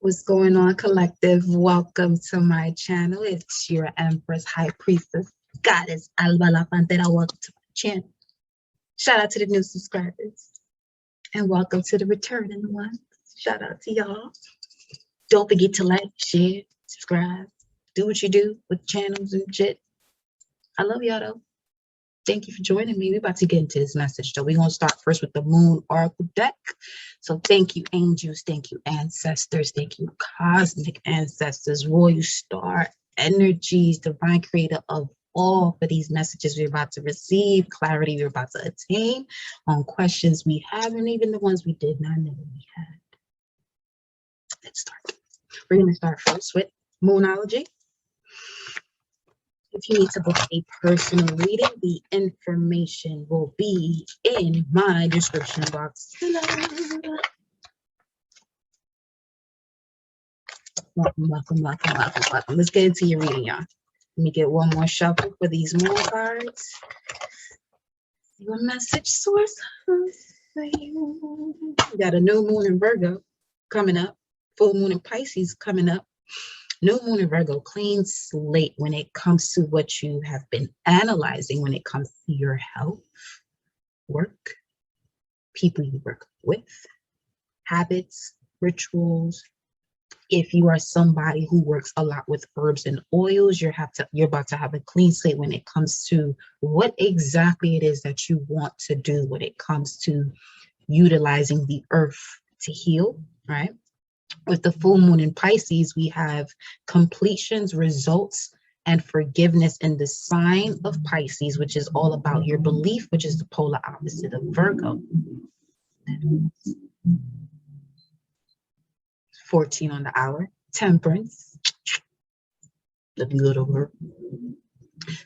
What's going on, collective? Welcome to my channel. It's your Empress, High Priestess, Goddess Alba La Panthera. Welcome to my channel. Shout out to the new subscribers. And welcome to the returning ones. Shout out to y'all. Don't forget to like, share, subscribe. Do what you do with channels and shit. I love y'all though. Thank you for joining me. We're about to get into this message though. We're going to start first with the Moon Oracle deck. So thank you, angels. Thank you, ancestors. Thank you, cosmic ancestors, royal star energies, divine creator of all, for these messages we're about to receive, clarity we're about to attain on questions we have, and even the ones we did not know we had. Let's start. We're going to start first with Moonology. If you need to book a personal reading, the information will be in my description box. Welcome. Let's get into your reading, y'all. Let me get one more shuffle for these moon cards. Your message source for you. We got a new moon in Virgo coming up. Full moon in Pisces coming up. New moon in Virgo, clean slate when it comes to what you have been analyzing, when it comes to your health, work, people you work with, habits, rituals. If you are somebody who works a lot with herbs and oils, you're about to have a clean slate when it comes to what exactly it is that you want to do when it comes to utilizing the earth to heal, right? With the full moon in Pisces, we have completions, results, and forgiveness in the sign of Pisces, which is all about your belief, which is the polar opposite of Virgo. 14 on the hour. Temperance. Looking good over.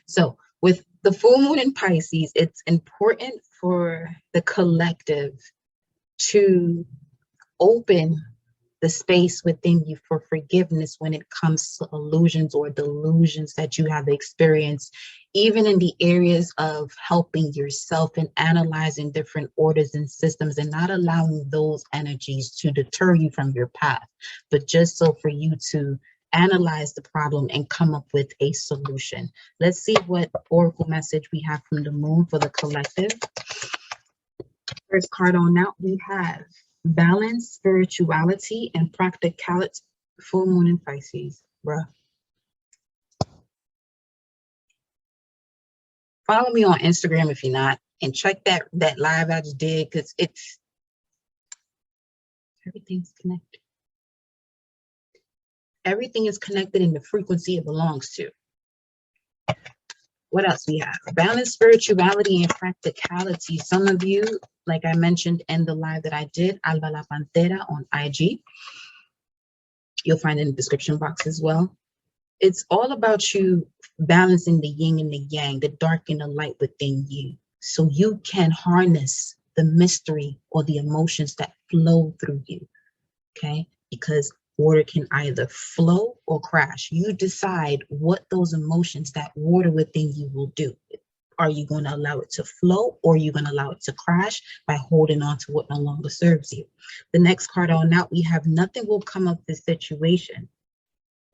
So with the full moon in Pisces, it's important for the collective to open the space within you for forgiveness when it comes to illusions or delusions that you have experienced, even in the areas of helping yourself and analyzing different orders and systems, and not allowing those energies to deter you from your path, but just so for you to analyze the problem and come up with a solution. Let's see what oracle message we have from the moon for the collective. First card on out, we have balance, spirituality, and practicality. Full moon in Pisces, bruh. Follow me on Instagram if you're not, and check that live I just did, because everything's connected. Everything is connected in the frequency it belongs to. What else we have? Balance, spirituality, and practicality. Some of you, like I mentioned in the live that I did, Alba La Panthera on IG. You'll find it in the description box as well. It's all about you balancing the yin and the yang, the dark and the light within you, so you can harness the mystery or the emotions that flow through you, okay? Because water can either flow or crash. You decide what those emotions, that water within you, will do. Are you going to allow it to flow, or are you going to allow it to crash by holding on to what no longer serves you? The next card on out, we have nothing will come of this situation.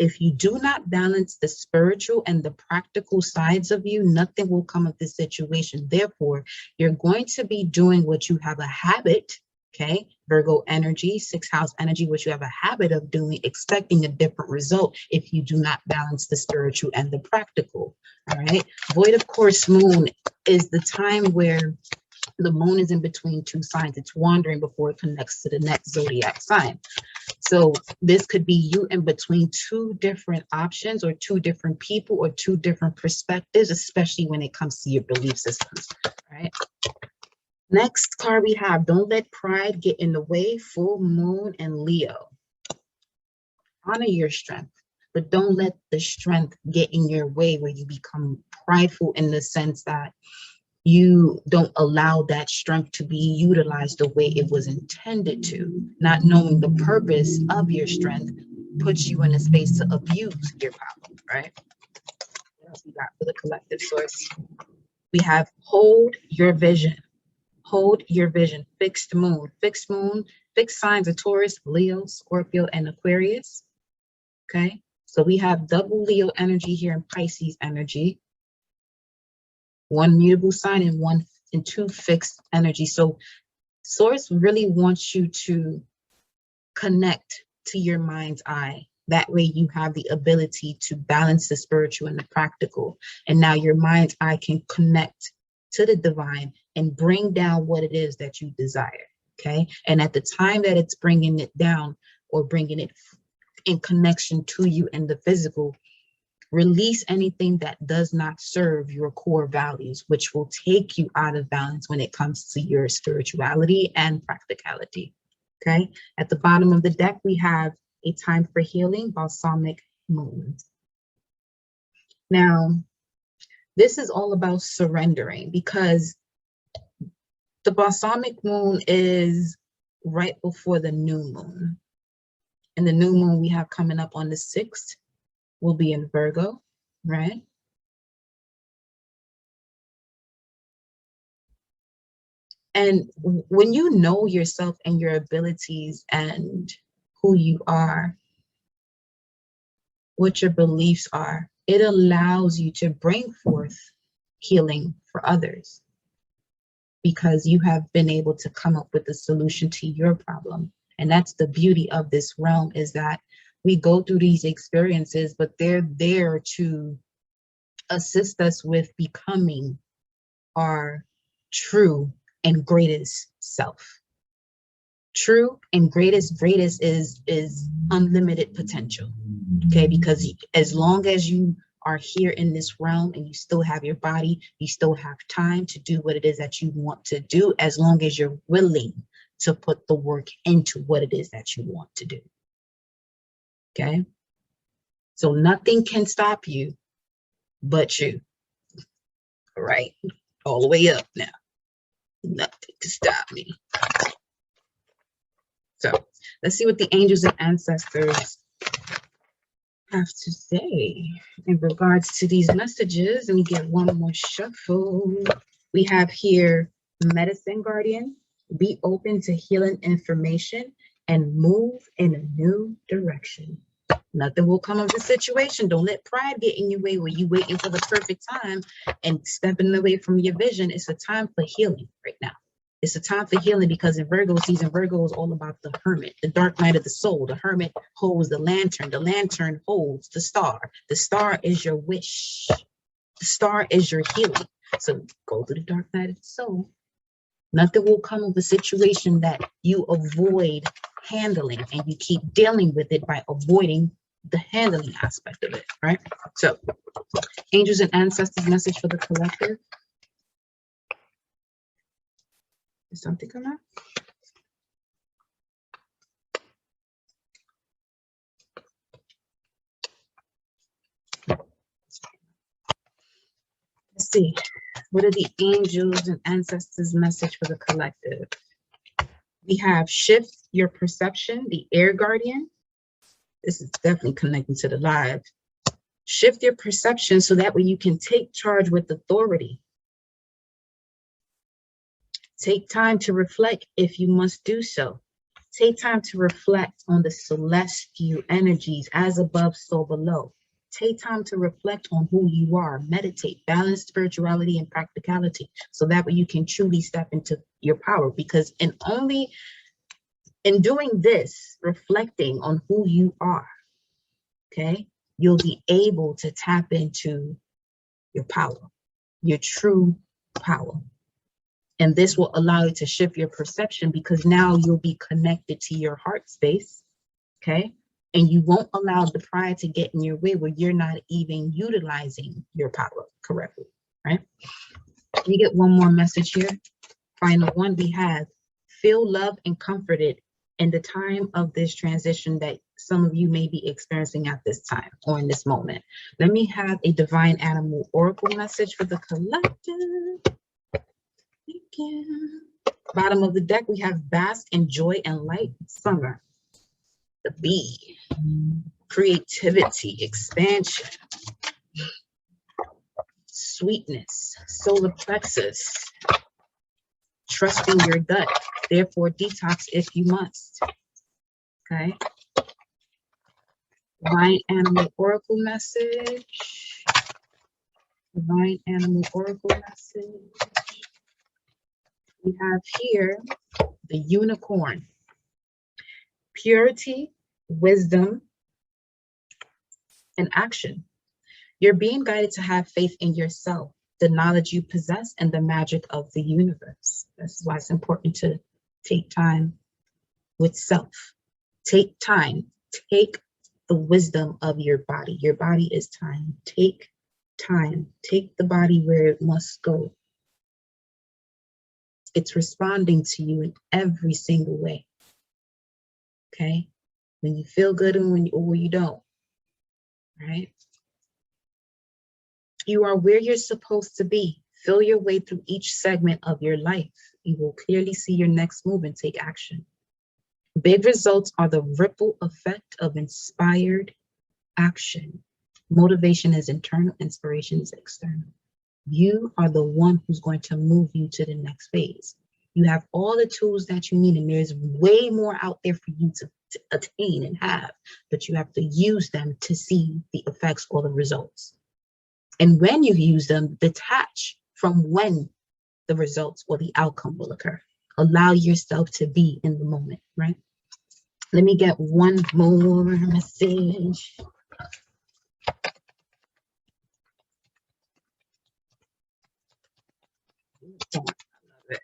If you do not balance the spiritual and the practical sides of you, nothing will come of this situation. Therefore, you're going to be doing what you have a habit, okay? Virgo energy, 6th house energy, what you have a habit of doing, expecting a different result if you do not balance the spiritual and the practical, all right? Void of course moon is the time where the moon is in between two signs. It's wandering before it connects to the next zodiac sign. So this could be you in between two different options, or two different people, or two different perspectives, especially when it comes to your belief systems, right? Next card we have, don't let pride get in the way. Full moon and Leo. Honor your strength, but don't let the strength get in your way where you become prideful, in the sense that you don't allow that strength to be utilized the way it was intended to. Not knowing the purpose of your strength puts you in a space to abuse your power, right? What else we got for the collective source? We have hold your vision. Hold your vision. Fixed moon. Fixed moon fixed signs are Taurus, Leo, Scorpio, and Aquarius. Okay, so we have double Leo energy here and Pisces energy. One mutable sign and two fixed energy. So Source really wants you to connect to your mind's eye. That way you have the ability to balance the spiritual and the practical. And now your mind's eye can connect to the divine and bring down what it is that you desire. Okay. And at the time that it's bringing it down or bringing it in connection to you in the physical, release anything that does not serve your core values, which will take you out of balance when it comes to your spirituality and practicality. Okay. At the bottom of the deck, we have a time for healing, balsamic moon. Now, this is all about surrendering, because the balsamic moon is right before the new moon. And the new moon we have coming up on the 6th will be in Virgo, right? And when you know yourself and your abilities and who you are, what your beliefs are, it allows you to bring forth healing for others, because you have been able to come up with a solution to your problem. And that's the beauty of this realm, is that we go through these experiences, but they're there to assist us with becoming our true and greatest self. True and greatest is unlimited potential. Okay, because as long as you are here in this realm and you still have your body, you still have time to do what it is that you want to do, as long as you're willing to put the work into what it is that you want to do. Okay, so nothing can stop you but you. All right, all the way up now. Nothing can stop me. So let's see what the angels and ancestors have to say in regards to these messages. Let me get one more shuffle. We have here Medicine Guardian. Be open to healing information and move in a new direction. Nothing will come of the situation. Don't let pride get in your way where you waiting for the perfect time and stepping away from your vision. It's a time for healing right now. It's a time for healing, because in Virgo season, Virgo is all about the hermit, the dark night of the soul. The hermit holds the lantern holds the star. The star is your wish. The star is your healing. So go to the dark night of the soul. Nothing will come of the situation that you avoid handling, and you keep dealing with it by avoiding the handling aspect of it, right? So angels and ancestors message for the collective. Did something come out? Let's see. What are the angels and ancestors message for the collective? We have shift your perception, the air guardian. This is definitely connecting to the live. Shift your perception so that way you can take charge with authority. Take time to reflect if you must do so. Take time to reflect on the celestial energies, as above, so below. Take time to reflect on who you are. Meditate, balance spirituality and practicality, so that way you can truly step into your power. Because in doing this, reflecting on who you are, okay, you'll be able to tap into your power, your true power. And this will allow you to shift your perception, because now you'll be connected to your heart space, okay? And you won't allow the pride to get in your way where you're not even utilizing your power correctly, right? Let me get one more message here. Final one, we have feel loved and comforted in the time of this transition that some of you may be experiencing at this time or in this moment. Let me have a divine animal oracle message for the collective. Thank you. Bottom of the deck, we have bask in joy and light, summer. The bee, creativity, expansion, sweetness, solar plexus, trusting your gut, Therefore, detox if you must. Okay. Divine Animal Oracle message. Divine Animal Oracle message. We have here the unicorn. Purity, wisdom, and action. You're being guided to have faith in yourself, the knowledge you possess, and the magic of the universe. That's why it's important to take time with self. Take time. Take the wisdom of your body. Your body is time. Take time. Take the body where it must go. It's responding to you in every single way. Okay? When you feel good and when you don't. Right? You are where you're supposed to be. Feel your way through each segment of your life. You will clearly see your next move and take action. Big results are the ripple effect of inspired action. Motivation is internal, inspiration is external. You are the one who's going to move you to the next phase. You have all the tools that you need, and there's way more out there for you to attain and have, but you have to use them to see the effects or the results. And when you use them, detach from when the results or the outcome will occur. Allow yourself to be in the moment, right? Let me get one more message. I love it.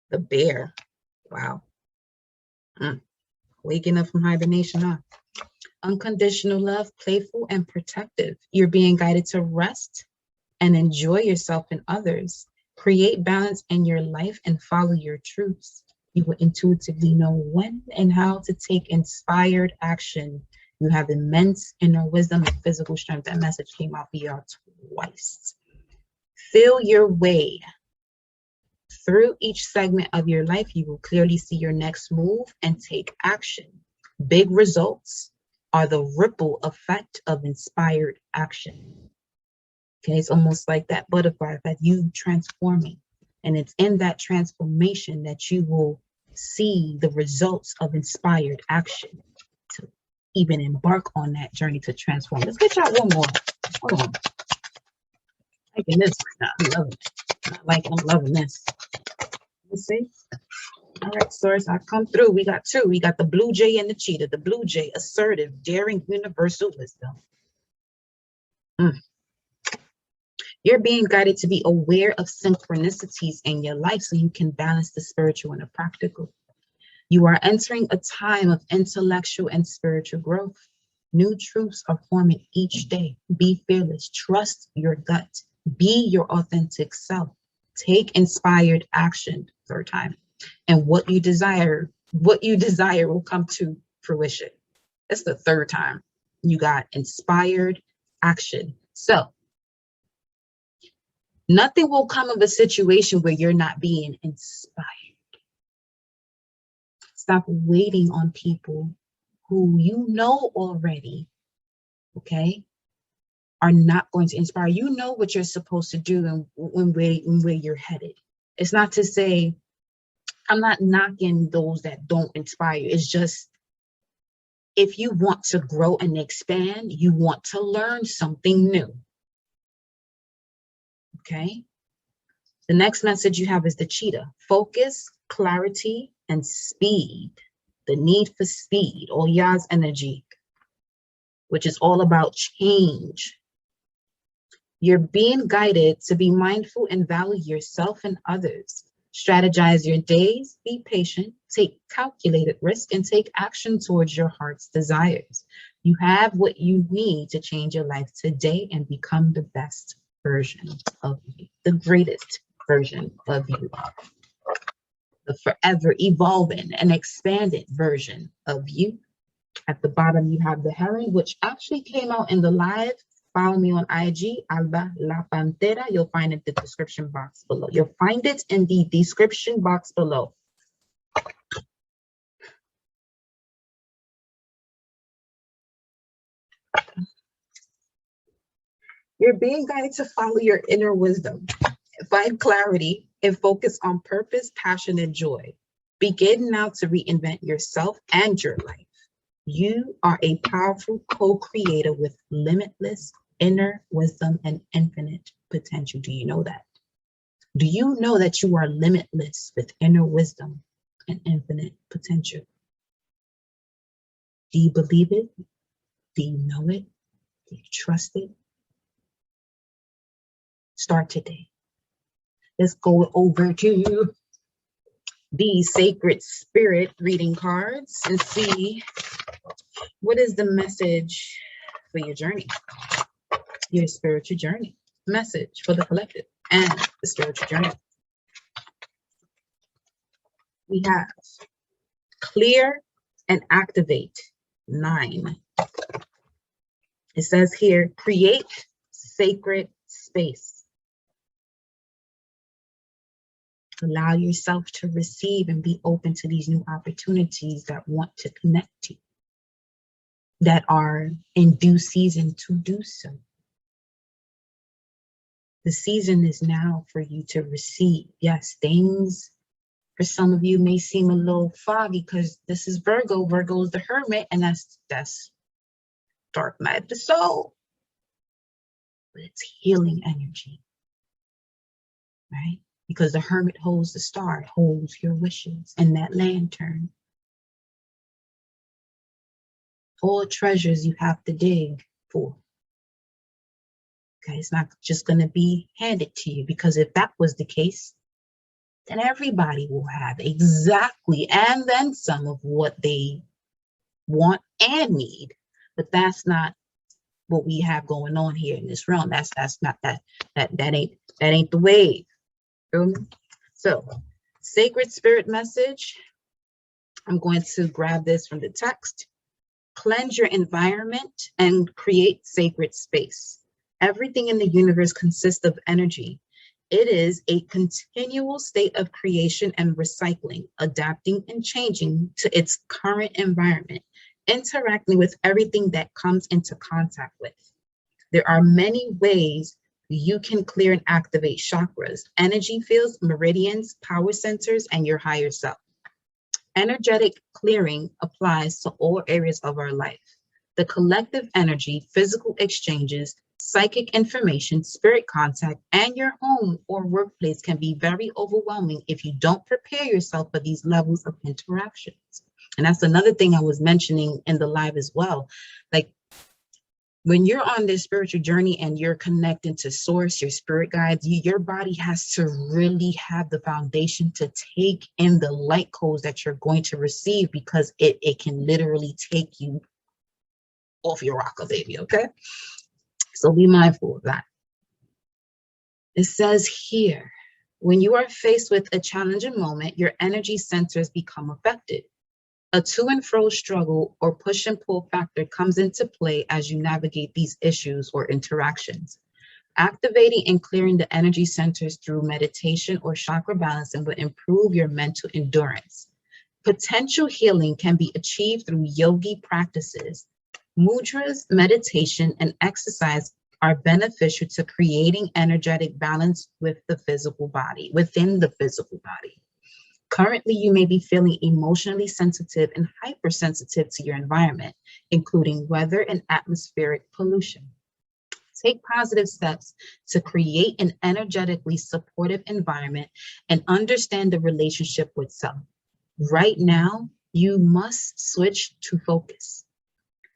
The bear. Wow. Waking up from hibernation, huh? Unconditional love, playful and protective. You're being guided to rest and enjoy yourself and others. Create balance in your life and follow your truths. You will intuitively know when and how to take inspired action. You have immense inner wisdom and physical strength. That message came out for y'all twice. Feel your way through each segment of your life. You will clearly see your next move and take action. Big results are the ripple effect of inspired action. Okay, it's almost like that butterfly effect, you transforming. And it's in that transformation that you will see the results of inspired action to even embark on that journey to transform. Let's get y'all one more. Hold on. Liking this right now. I'm loving it. I'm loving this. Let's see. All right, Source, I come through. We got two. We got the blue jay and the cheetah. The blue jay, assertive, daring, universal wisdom. You're being guided to be aware of synchronicities in your life so you can balance the spiritual and the practical. You are entering a time of intellectual and spiritual growth. New truths are forming each day. Be fearless. Trust your gut. Be your authentic self. Take inspired action. Third time. And what you desire will come to fruition. That's the third time. You got inspired action. So nothing will come of a situation where you're not being inspired. Stop waiting on people who you know already, okay, are not going to inspire. You know what you're supposed to do and where you're headed. It's not to say, I'm not knocking those that don't inspire. It's just, if you want to grow and expand, you want to learn something new. Okay. The next message you have is the cheetah. Focus, clarity, and speed. The need for speed, or Yah's energy, which is all about change. You're being guided to be mindful and value yourself and others. Strategize your days, be patient, take calculated risk, and take action towards your heart's desires. You have what you need to change your life today and become the best version of you, the greatest version of you, the forever evolving and expanded version of you. At the bottom, you have the heron, which actually came out in the live. Follow me on IG, Alba La Panthera. You'll find it in the description box below. You'll find it in the description box below. You're being guided to follow your inner wisdom, find clarity, and focus on purpose, passion, and joy. Begin now to reinvent yourself and your life. You are a powerful co-creator with limitless inner wisdom and infinite potential. Do you know that? Do you know that you are limitless with inner wisdom and infinite potential? Do you believe it? Do you know it? Do you trust it? Start today. Let's go over to the Sacred Spirit reading cards and see what is the message for your journey, your spiritual journey. Message for the collective and the spiritual journey. We have clear and activate 9. It says here, create sacred space. Allow yourself to receive and be open to these new opportunities that want to connect to you, that are in due season to do so. The season is now for you to receive. Yes, things for some of you may seem a little foggy because this is Virgo. Virgo is the hermit, and that's dark night of the soul. But it's healing energy, right? Because the hermit holds the star, holds your wishes, and that lantern. All treasures you have to dig for. Okay, it's not just going to be handed to you, because if that was the case, then everybody will have exactly and then some of what they want and need. But that's not what we have going on here in this realm. That ain't the wave. So, Sacred Spirit message. I'm going to grab this from the text. Cleanse your environment and create sacred space. Everything in the universe consists of energy. It is a continual state of creation and recycling, adapting and changing to its current environment, interacting with everything that comes into contact with. There are many ways you can clear and activate chakras, energy fields, meridians, power centers, and your higher self. Energetic clearing applies to all areas of our life. The collective energy, physical exchanges, psychic information, spirit contact, and your home or workplace can be very overwhelming if you don't prepare yourself for these levels of interactions. And that's another thing I was mentioning in the live as well. Like, when you're on this spiritual journey and you're connecting to source, your spirit guides, your body has to really have the foundation to take in the light codes that you're going to receive, because it can literally take you off your rocker, baby, okay? So be mindful of that. It says here, when you are faced with a challenging moment, your energy centers become affected. A to and fro struggle or push and pull factor comes into play as you navigate these issues or interactions. Activating and clearing the energy centers through meditation or chakra balancing will improve your mental endurance. Potential healing can be achieved through yogi practices. Mudras, meditation, and exercise are beneficial to creating energetic balance with the physical body, within the physical body. Currently, you may be feeling emotionally sensitive and hypersensitive to your environment, including weather and atmospheric pollution. Take positive steps to create an energetically supportive environment and understand the relationship with self. Right now, you must switch to focus.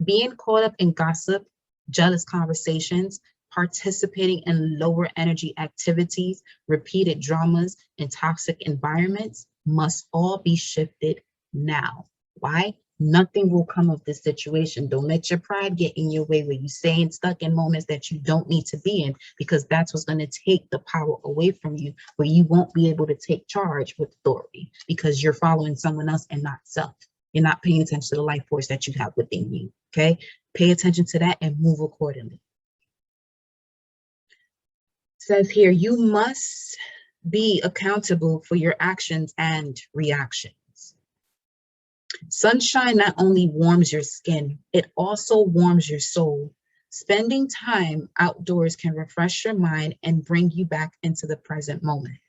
Being caught up in gossip, jealous conversations, participating in lower energy activities, repeated dramas, and toxic environments must all be shifted now. Why? Nothing will come of this situation. Don't let your pride get in your way where you're staying stuck in moments that you don't need to be in, because that's what's going to take the power away from you, where you won't be able to take charge with authority because you're following someone else and not self. You're not paying attention to the life force that you have within you, okay? Pay attention to that and move accordingly. It says here, you must be accountable for your actions and reactions. Sunshine not only warms your skin, it also warms your soul. Spending time outdoors can refresh your mind and bring you back into the present moment.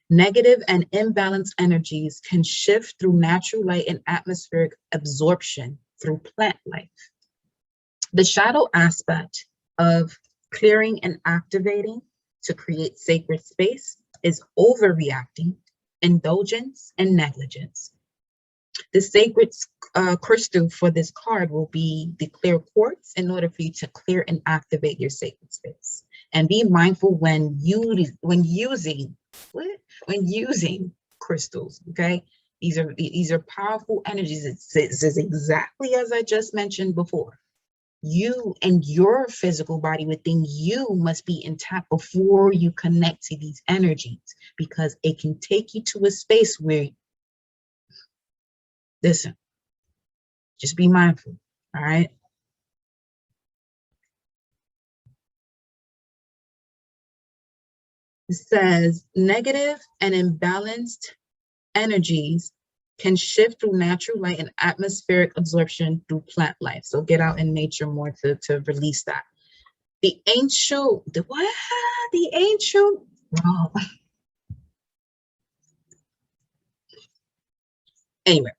Negative and imbalanced energies can shift through natural light and atmospheric absorption through plant life. The shadow aspect of clearing and activating to create sacred space is overreacting, indulgence, and negligence. The sacred crystal for this card will be the clear quartz in order for you to clear and activate your sacred space. And be mindful when using crystals. Okay, these are powerful energies. It says exactly as I just mentioned before. You and your physical body within you must be intact before you connect to these energies, because it can take you to a space where, listen, just be mindful, all right? It says negative and imbalanced energies can shift through natural light and atmospheric absorption through plant life. So get out in nature more to release that. The ancient, oh. Anyway,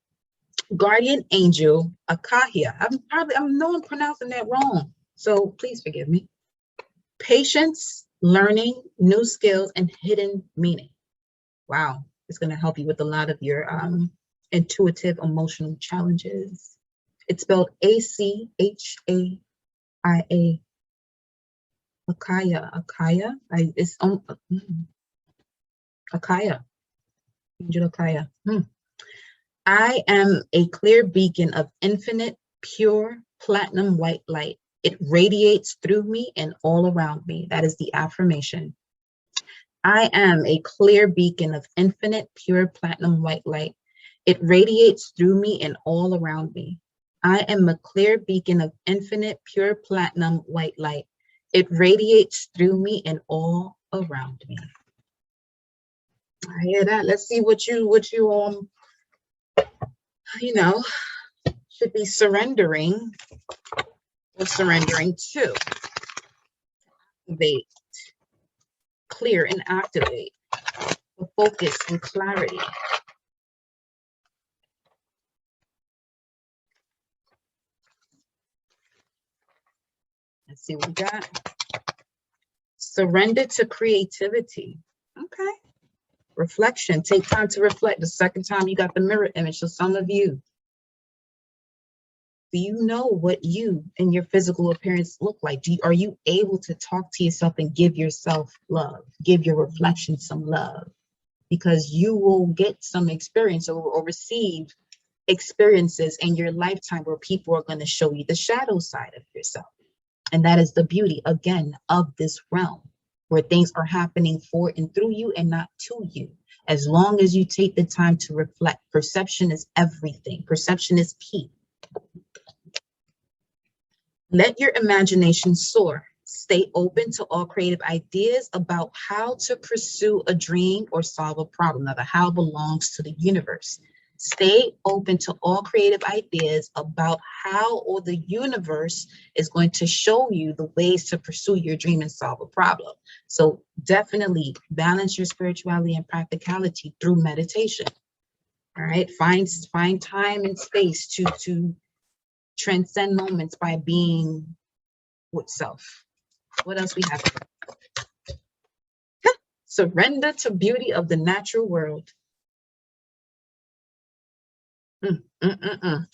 guardian angel Akahia. I know I'm pronouncing that wrong, so please forgive me. Patience, learning new skills, and hidden meaning. Wow, it's going to help you with a lot of your intuitive emotional challenges. It's spelled Akhaia. Akhaia. It's Akhaia. Angel Akhaia. I am a clear beacon of infinite, pure, platinum white light. It radiates through me and all around me. That is the affirmation. I am a clear beacon of infinite, pure, platinum white light. It radiates through me and all around me. I am a clear beacon of infinite, pure, platinum white light. It radiates through me and all around me. I hear that. Let's see what you should be surrendering or surrendering to. Activate, clear and activate, focus and clarity. Let's see what we got. Surrender to creativity. Okay. Reflection. Take time to reflect. The second time you got the mirror image. So some of you, do you know what you and your physical appearance look like? Are you able to talk to yourself and give yourself love? Give your reflection some love, because you will get some experience or receive experiences in your lifetime where people are going to show you the shadow side of yourself. And that is the beauty, again, of this realm, where things are happening for and through you and not to you. As long as you take the time to reflect, perception is everything. Perception is key. Let your imagination soar. Stay open to all creative ideas about how to pursue a dream or solve a problem. Now, the how belongs to the universe. Stay open to all creative ideas about how or the universe is going to show you the ways to pursue your dream and solve a problem. So definitely balance your spirituality and practicality through meditation. All right, find time and space to transcend moments by being with self. What else we have? Surrender to beauty of the natural world.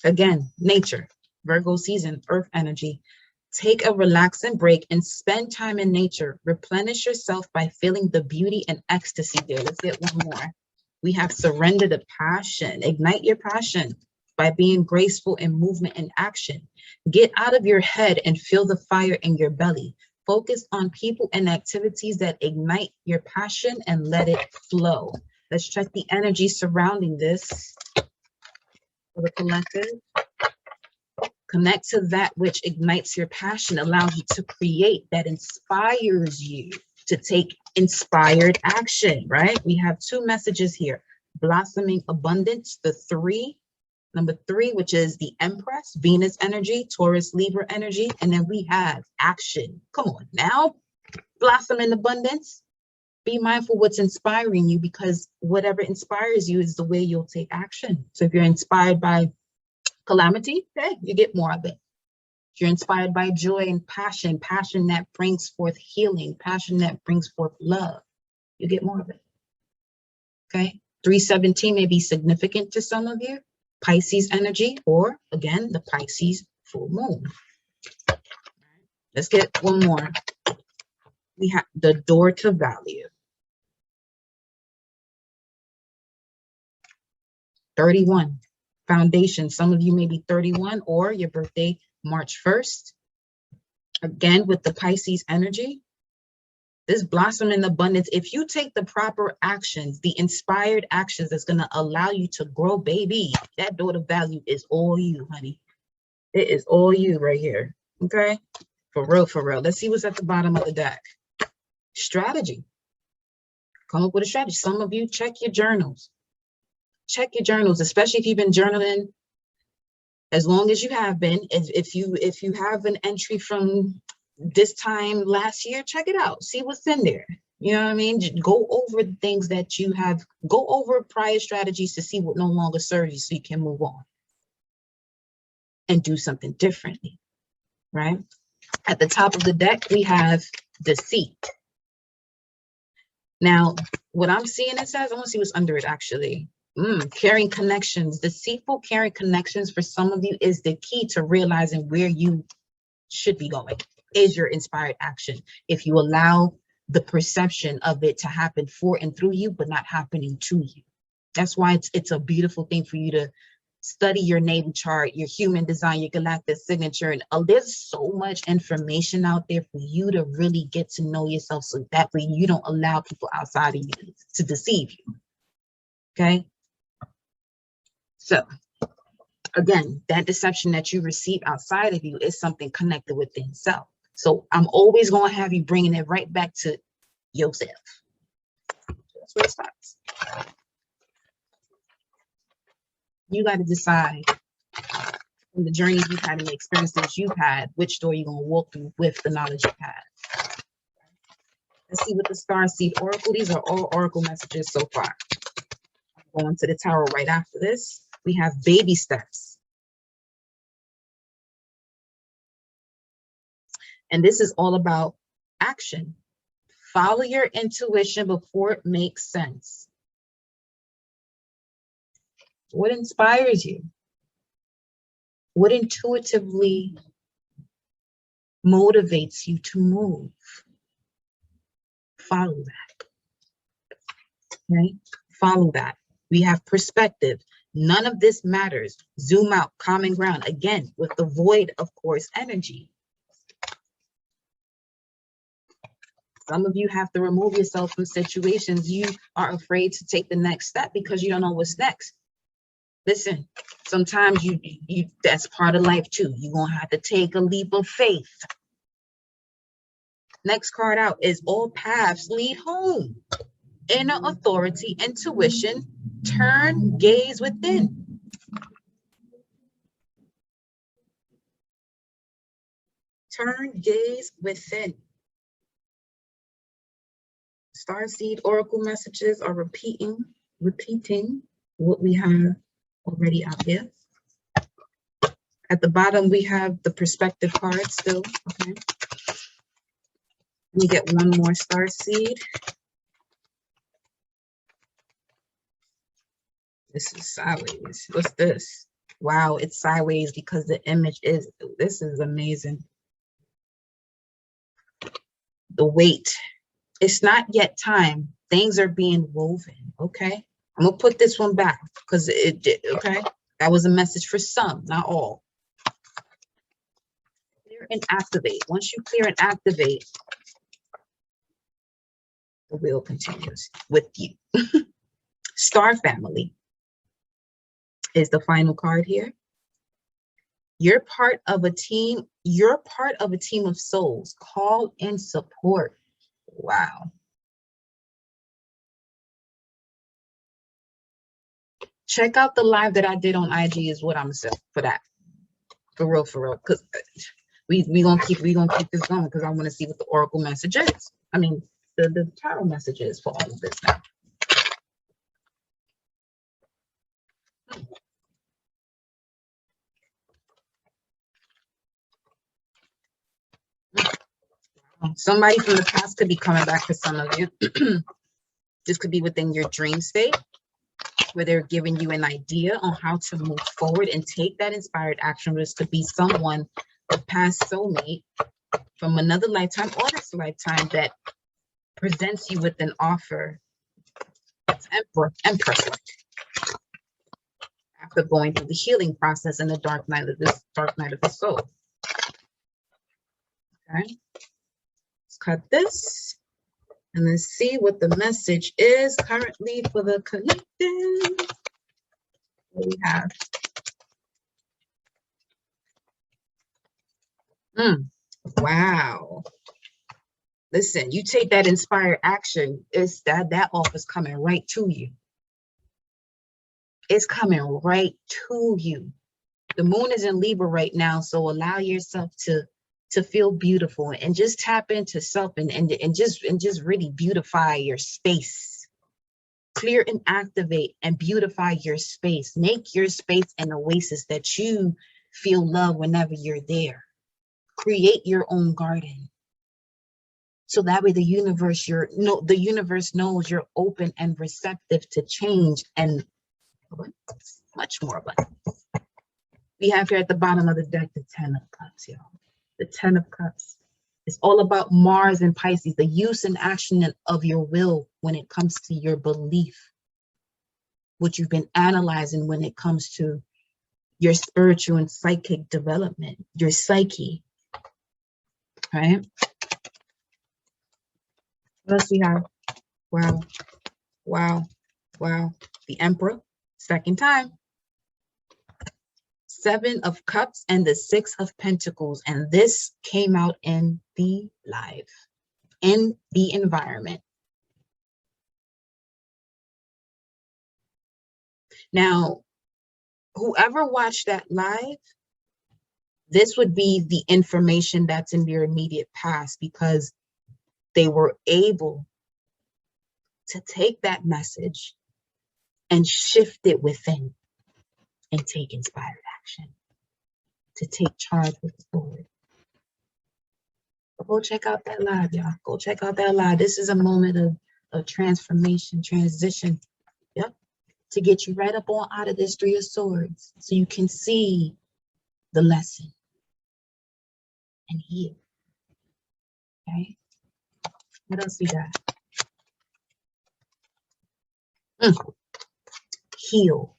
Again, nature, Virgo season, earth energy. Take a relaxing break and spend time in nature. Replenish yourself by feeling the beauty and ecstasy there. Let's get one more. We have surrender to passion. Ignite your passion by being graceful in movement and action. Get out of your head and feel the fire in your belly. Focus on people and activities that ignite your passion and let it flow. Let's check the energy surrounding this for the collective. Connect to that which ignites your passion, allows you to create, that inspires you to take inspired action, right? We have two messages here. Blossoming abundance, the 3, Number 3, which is the Empress, Venus energy, Taurus, Libra energy. And then we have action. Come on now, blossom in abundance. Be mindful what's inspiring you, because whatever inspires you is the way you'll take action. So if you're inspired by calamity, hey, you get more of it. If you're inspired by joy and passion, passion that brings forth healing, passion that brings forth love, you get more of it. Okay, 317 may be significant to some of you. Pisces energy, or again, the Pisces full moon. Let's get one more. We have the door to value. 31, foundation. Some of you may be 31 or your birthday March 1st. Again, with the Pisces energy, this blossom in abundance. If you take the proper actions, the inspired actions that's going to allow you to grow, baby, that door to value is all you, honey. It is all you right here. Okay, for real, for real. Let's see what's at the bottom of the deck. Strategy. Come up with a strategy. Some of you, check your journals. Check your journals, especially if you've been journaling as long as you have been. If you have an entry from this time last year, check it out. See what's in there. You know what I mean? Just go over the things that you have. Go over prior strategies to see what no longer serves you, so you can move on and do something differently, right? At the top of the deck, we have deceit. Now, what I'm seeing it says, I want to see what's under it actually. Carrying connections. Deceitful carrying connections for some of you is the key to realizing where you should be going, is your inspired action. If you allow the perception of it to happen for and through you, but not happening to you. That's why it's a beautiful thing for you to study your natal chart, your human design, your galactic signature. And there's so much information out there for you to really get to know yourself, so that way you don't allow people outside of you to deceive you. Okay? So again, that deception that you receive outside of you is something connected within self. So I'm always going to have you bringing it right back to yourself. That's where it starts. You got to decide from the journey you've had and the experiences you've had, which door you're going to walk through with the knowledge you've had. Let's see what the Starseed Oracle, these are all Oracle messages so far. I'm going to the Tarot right after this. We have baby steps. And this is all about action. Follow your intuition before it makes sense. What inspires you? What intuitively motivates you to move? Follow that. Okay? Follow that. We have perspective. None of this matters. Zoom out, common ground. Again, with the void, of course, energy. Some of you have to remove yourself from situations. You are afraid to take the next step because you don't know what's next. Listen, sometimes you that's part of life too. You're going to have to take a leap of faith. Next card out is all paths lead home. Inner authority, intuition, turn gaze within. Turn gaze within. Starseed Oracle messages are repeating what we have already out there. At the bottom, we have the perspective card still. Okay. Let me get one more Starseed. This is sideways. What's this? Wow, it's sideways because the image is, this is amazing. The weight. It's not yet time. Things are being woven. Okay. I'm going to put this one back because it did. Okay. That was a message for some, not all. Clear and activate. Once you clear and activate, the wheel continues with you. Star family is the final card here. You're part of a team. You're part of a team of souls. Call in support. Wow. Check out the live that I did on IG is what I'm saying for that. For real, because we gonna keep this going because I want to see what the oracle message is. I mean, the tarot message is for all of this now. Somebody from the past could be coming back for some of you. This could be within your dream state, where they're giving you an idea on how to move forward and take that inspired action. This could be someone, a past soulmate from another lifetime or this lifetime, that presents you with an offer. That's Empress. After going through the healing process in the dark night of the soul. Okay, let's cut this and then see what the message is currently for the connected. What we have. Wow. Listen, you take that inspired action, it's that offer's coming right to you. It's coming right to you. The moon is in Libra right now, so allow yourself to feel beautiful and just tap into self and just really beautify your space. Clear and activate and beautify your space. Make your space an oasis that you feel love whenever you're there. Create your own garden. So that way the universe knows you're open and receptive to change and much more abundance. We have here at the bottom of the deck the 10 of Cups, y'all. The 10 of Cups. It's all about Mars and Pisces, the use and action of your will when it comes to your belief, what you've been analyzing when it comes to your spiritual and psychic development, your psyche, right? What else we have? Wow, wow, wow. The Emperor, second time. 7 of Cups and the 6 of Pentacles. And this came out in the live, in the environment. Now, whoever watched that live, this would be the information that's in your immediate past, because they were able to take that message and shift it within and take inspired action, to take charge with forward. Go check out that live, y'all. Go check out that live. This is a moment of transformation, transition. Yep. To get you right up on out of this 3 of Swords so you can see the lesson and heal. Okay. What else we got? Heal.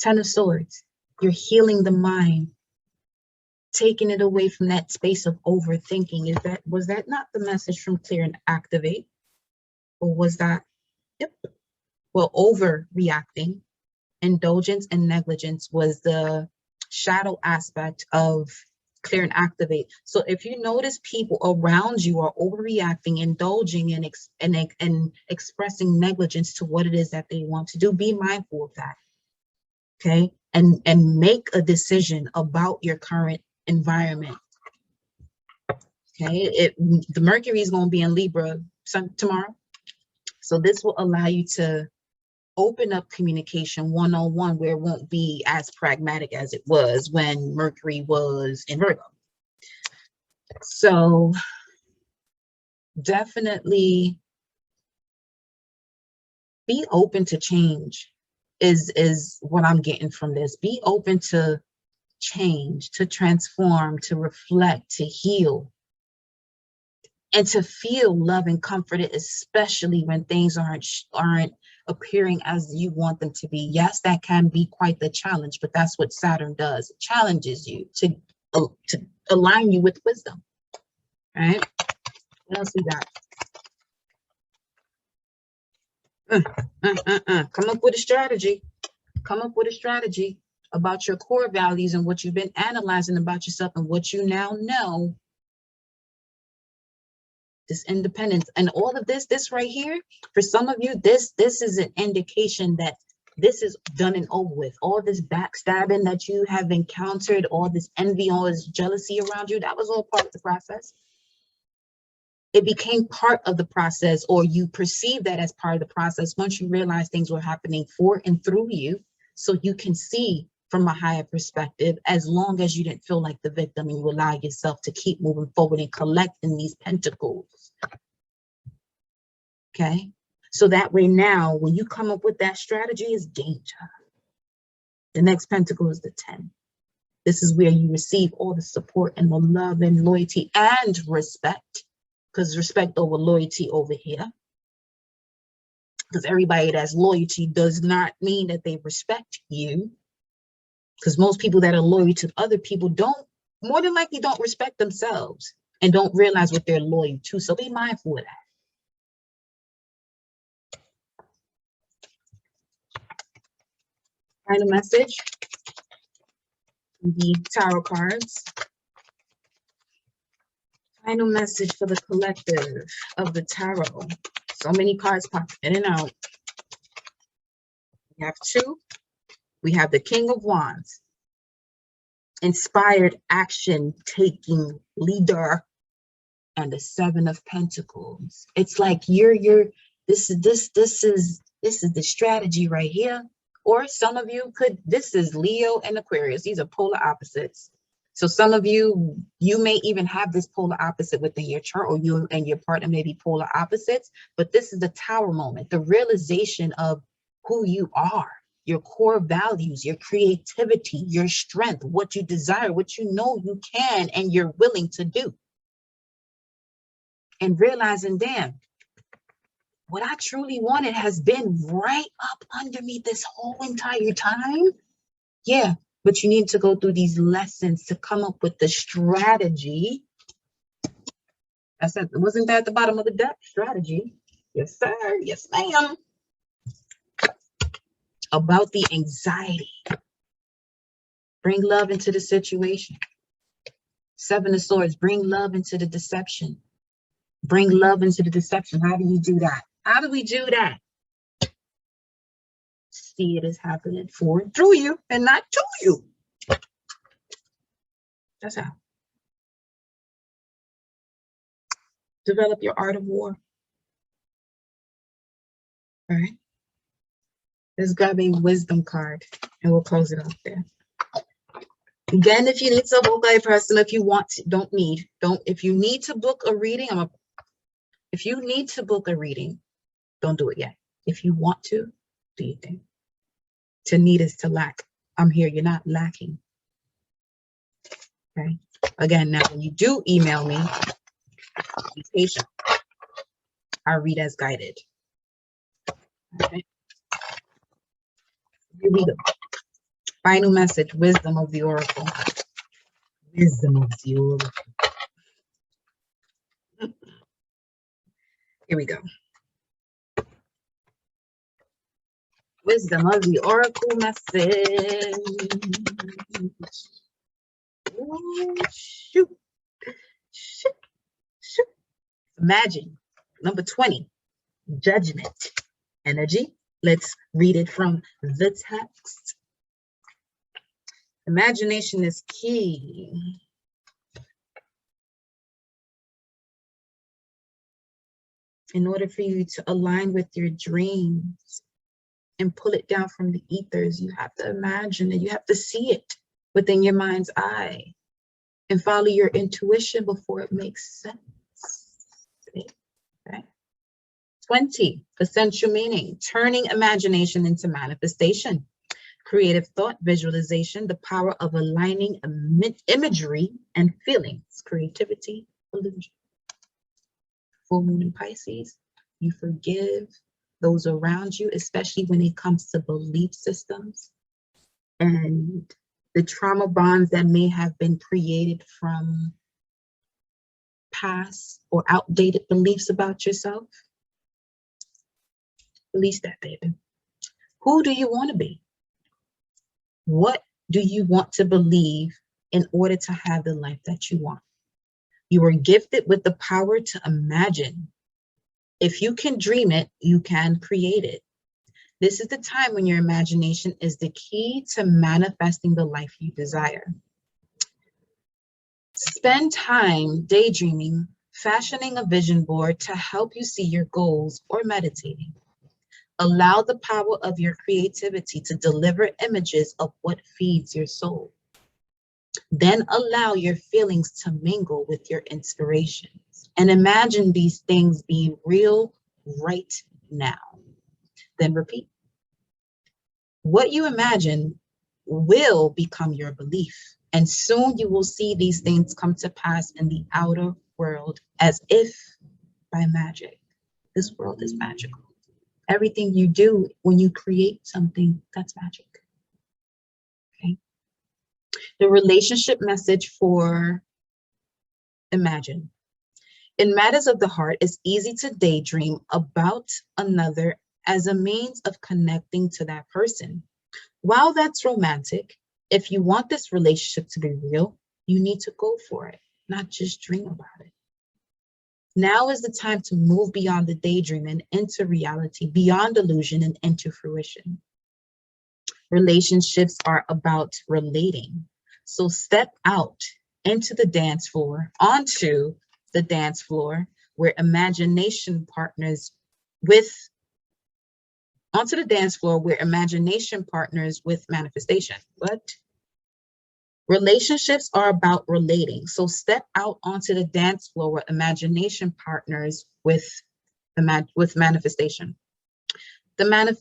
10 of Swords. You're healing the mind, taking it away from that space of overthinking. Was that not the message from Clear and Activate? Or was that, yep. Well, overreacting, indulgence and negligence was the shadow aspect of Clear and Activate. So if you notice people around you are overreacting, indulging and expressing negligence to what it is that they want to do, be mindful of that. Okay, and make a decision about your current environment. Okay, the Mercury is going to be in Libra tomorrow, so this will allow you to open up communication one-on-one, where it won't be as pragmatic as it was when Mercury was in Virgo. So definitely be open to change. Is what I'm getting from this. Be open to change, to transform, to reflect, to heal, and to feel love and comforted, especially when things aren't appearing as you want them to be. Yes, that can be quite the challenge, but that's what Saturn does. It challenges you to align you with wisdom. All right. What else we got? Come up with a strategy. Come up with a strategy about your core values and what you've been analyzing about yourself and what you now know this independence, and all of this right here, for some of you, this is an indication that this is done and over with. All this backstabbing that you have encountered, all this envy, all this jealousy around you, that was all part of the process. It became part of the process, or you perceive that as part of the process once you realize things were happening for and through you, so you can see from a higher perspective, as long as you didn't feel like the victim and you allow yourself to keep moving forward and collecting these pentacles. Okay, so that way now, when you come up with that strategy, is danger. The next pentacle is the 10. This is where you receive all the support and the love and loyalty and respect, because respect over loyalty over here. Because everybody that's loyalty does not mean that they respect you. Because most people that are loyal to other people more than likely don't respect themselves and don't realize what they're loyal to. So be mindful of that. Final message, the tarot cards. Final message for the collective of the tarot. So many cards pop in and out. We have 2. We have the King of Wands, inspired action taking leader, and the 7 of Pentacles. It's like this is the strategy right here. Or some of you this is Leo and Aquarius. These are polar opposites. So some of you may even have this polar opposite within your chart, or you and your partner may be polar opposites, but this is the Tower moment, the realization of who you are, your core values, your creativity, your strength, what you desire, what you know you can and you're willing to do. And realizing, damn, what I truly wanted has been right up under me this whole entire time. Yeah, but you need to go through these lessons to come up with the strategy. Wasn't that at the bottom of the deck? Strategy. Yes, sir. Yes, ma'am. About the anxiety. Bring love into the situation. 7 of Swords. Bring love into the deception. Bring love into the deception. How do you do that? How do we do that? See it as happening for and through you and not to you. That's how. Develop your art of war. All right. Let's grab a wisdom card and we'll close it off there. Again, if you need to book a person, if you want to, if you need to book a reading, if you need to book a reading, don't do it yet. If you want to, do your thing. To need is to lack. I'm here, you're not lacking. Okay. Again, now when you do email me, be patient. I read as guided. Okay. Here we go. Final message, wisdom of the oracle. Wisdom of the oracle. Here we go. Wisdom of the oracle message. Ooh, shoot. Shoot. Shoot. Imagine. Number 20. Judgment. Energy. Let's read it from the text. Imagination is key. In order for you to align with your dreams and pull it down from the ethers, you have to imagine it. You have to see it within your mind's eye and follow your intuition before it makes sense. Okay. 20, essential meaning, turning imagination into manifestation. Creative thought, visualization, the power of aligning imagery and feelings, creativity, illusion. Full moon in Pisces, you forgive those around you, especially when it comes to belief systems and the trauma bonds that may have been created from past or outdated beliefs about yourself. Release that, baby. Who do you want to be? What do you want to believe in order to have the life that you want? You were gifted with the power to imagine. If you can dream it, you can create it. This is the time when your imagination is the key to manifesting the life you desire. Spend time daydreaming, fashioning a vision board to help you see your goals, or meditating. Allow the power of your creativity to deliver images of what feeds your soul. Then allow your feelings to mingle with your inspirations and imagine these things being real right now. Then repeat. What you imagine will become your belief, and soon you will see these things come to pass in the outer world as if by magic. This world is magical. Everything you do when you create something, that's magic. Okay. The relationship message for imagine. In matters of the heart, it's easy to daydream about another as a means of connecting to that person. While that's romantic, if you want this relationship to be real, you need to go for it, not just dream about it. Now is the time to move beyond the daydream and into reality, beyond illusion and into fruition. Relationships are about relating. So step out into the dance floor, onto the dance floor where imagination partners with manifestation. What? Relationships are about relating. So step out onto the dance floor where imagination partners with manifestation. The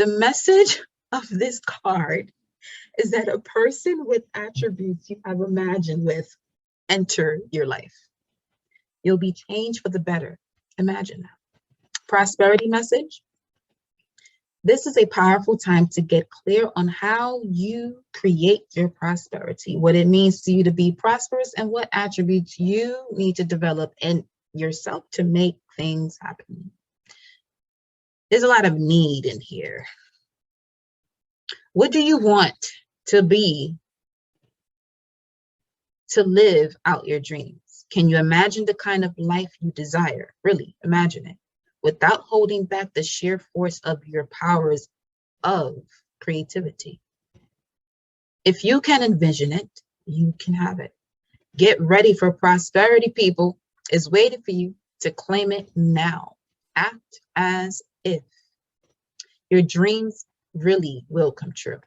message of this card is that a person with attributes you have imagined with enter your life. You'll be changed for the better. Imagine that. Prosperity message. This is a powerful time to get clear on how you create your prosperity, what it means to you to be prosperous, and what attributes you need to develop in yourself to make things happen. There's a lot of need in here. What do you want to be to live out your dreams? Can you imagine the kind of life you desire? Really, imagine it, without holding back the sheer force of your powers of creativity. If you can envision it, you can have it. Get ready for prosperity, people. It's waiting for you to claim it now. Act as if your dreams really will come true.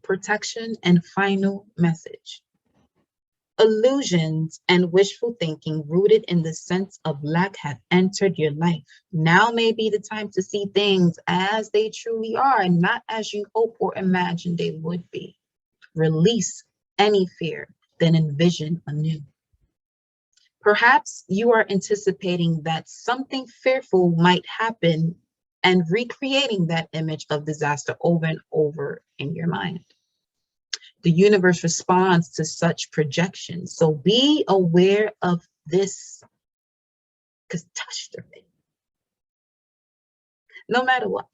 Protection and final message. Illusions and wishful thinking rooted in the sense of lack have entered your life. Now may be the time to see things as they truly are and not as you hope or imagine they would be. Release any fear, then envision anew. Perhaps you are anticipating that something fearful might happen and recreating that image of disaster over and over in your mind. The universe responds to such projections. So be aware of this catastrophe. No matter what.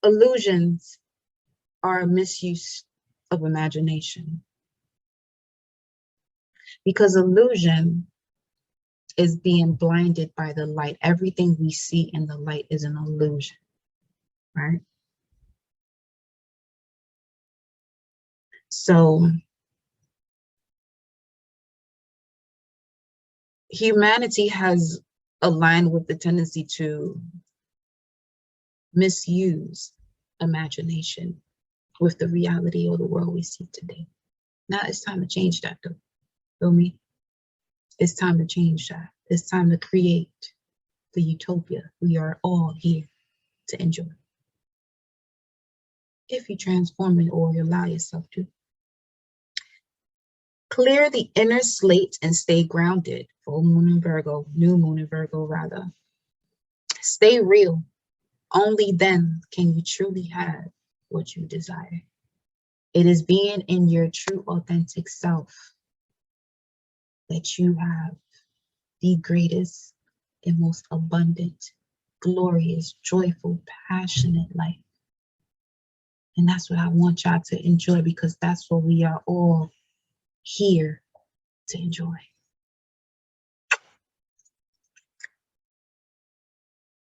Illusions are a misuse of imagination. Because illusion is being blinded by the light. Everything we see in the light is an illusion, right? So humanity has aligned with the tendency to misuse imagination with the reality of the world we see today. Now it's time to change that, though. Feel me? It's time to change that. It's time to create the utopia we are all here to enjoy. If you transform it or you allow yourself to. Clear the inner slate and stay grounded. Full moon in Virgo, new moon in Virgo rather. Stay real. Only then can you truly have what you desire. It is being in your true authentic self that you have the greatest and most abundant, glorious, joyful, passionate life. And that's what I want y'all to enjoy, because that's what we are all here to enjoy.